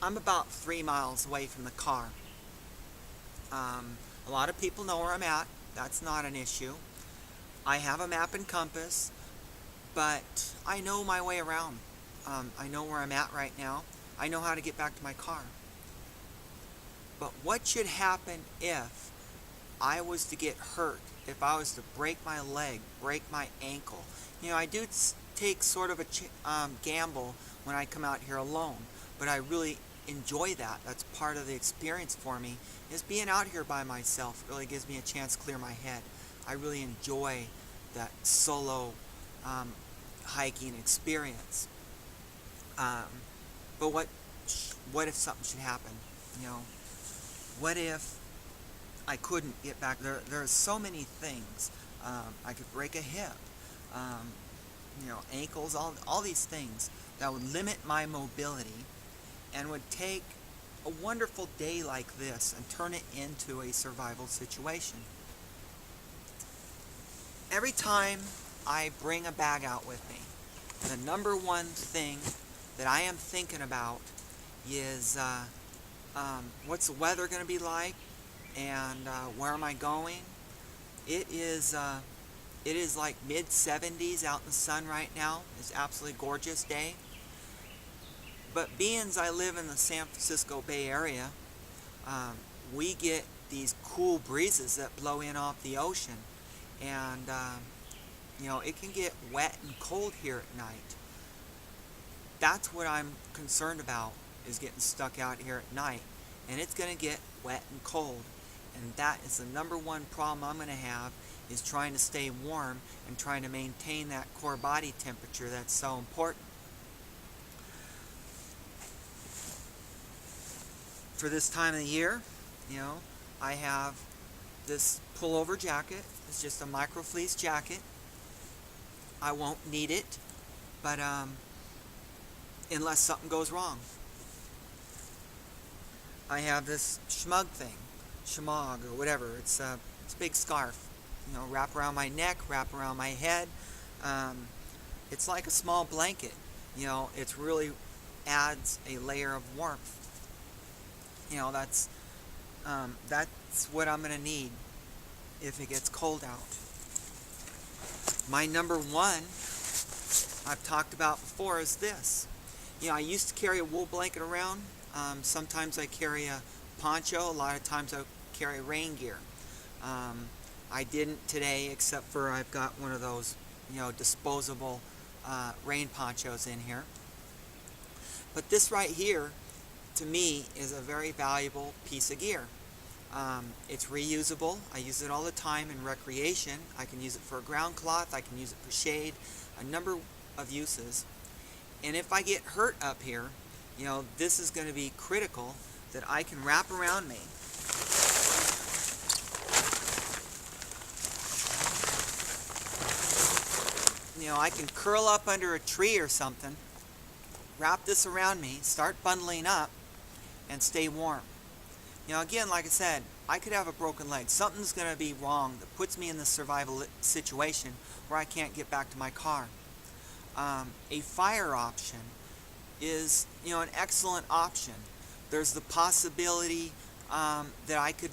I'm about 3 miles away from the car. A lot of people know where I'm at. That's not an issue. I have a map and compass, but I know my way around. I know where I'm at right now. I know how to get back to my car. But what should happen if I was to get hurt? If I was to break my leg, break my ankle? I do take sort of a gamble when I come out here alone, but I really enjoy that. That's part of the experience for me, is being out here by myself. It really gives me a chance to clear my head. I really enjoy that solo um, hiking experience. Um, but what if something should happen? You know, what if I couldn't get back? There are so many things. I could break a hip. Um, Ankles, all these things that would limit my mobility and would take a wonderful day like this and turn it into a survival situation. Every time I bring a bag out with me, the number one thing that I am thinking about is what's the weather going to be like, and where am I going? It is like mid 70s out in the sun right now. It's an absolutely gorgeous day. But being as I live in the San Francisco Bay Area, um, we get these cool breezes that blow in off the ocean, and it can get wet and cold here at night. That's what I'm concerned about, is getting stuck out here at night, and it's going to get wet and cold. And that is the number one problem I'm going to have, is trying to stay warm and trying to maintain that core body temperature that's so important. For this time of the year, I have this pullover jacket. It's just a micro fleece jacket. I won't need it, but unless something goes wrong. I have this shemagh or whatever. It's a big scarf. Wrap around my neck, wrap around my head. It's like a small blanket. It really adds a layer of warmth. That's what I'm going to need if it gets cold out. My number one, I've talked about before, is this. I used to carry a wool blanket around. Sometimes I carry a poncho. A lot of times I carry rain gear. I didn't today, except for I've got one of those, disposable rain ponchos in here. But this right here, to me, is a very valuable piece of gear. It's reusable. I use it all the time in recreation. I can use it for a ground cloth. I can use it for shade. A number of uses. And if I get hurt up here, this is going to be critical, that I can wrap around me. I can curl up under a tree or something, wrap this around me, start bundling up, and stay warm. Again, like I said, I could have a broken leg. Something's going to be wrong that puts me in this survival situation where I can't get back to my car. A fire option is, an excellent option. There's the possibility that I could,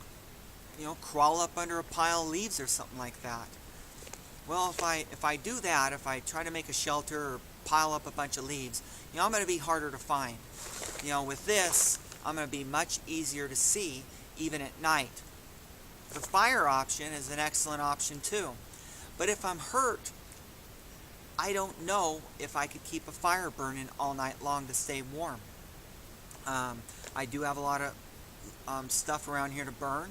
crawl up under a pile of leaves or something like that. Well, if I do that, if I try to make a shelter or pile up a bunch of leaves, I'm going to be harder to find. With this, I'm going to be much easier to see, even at night. The fire option is an excellent option too. But if I'm hurt, I don't know if I could keep a fire burning all night long to stay warm. I do have a lot of stuff around here to burn,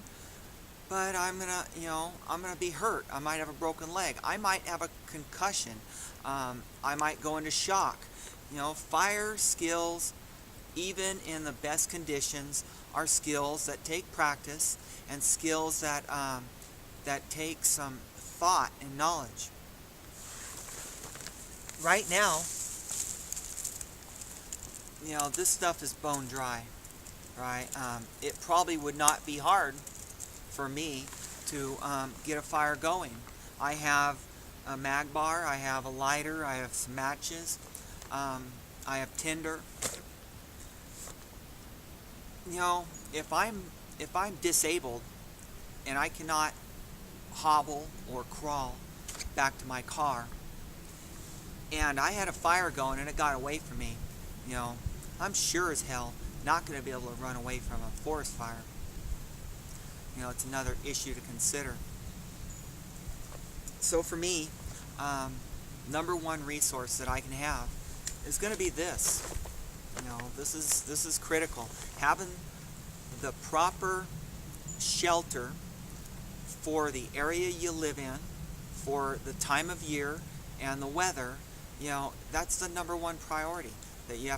but I'm gonna be hurt. I might have a broken leg. I might have a concussion. I might go into shock. Fire skills, even in the best conditions, are skills that take practice and skills that take some thought and knowledge. Right now, this stuff is bone dry, right? It probably would not be hard for me to get a fire going. I have a mag bar, I have a lighter, I have some matches, I have tinder. You know, if I'm disabled and I cannot hobble or crawl back to my car, and I had a fire going and it got away from me, you know, I'm sure as hell not going to be able to run away from a forest fire. You know, it's another issue to consider. So for me, number one resource that I can have is going to be this. You know, this is critical. Having the proper shelter for the area you live in, for the time of year and the weather, you know, that's the number one priority that you have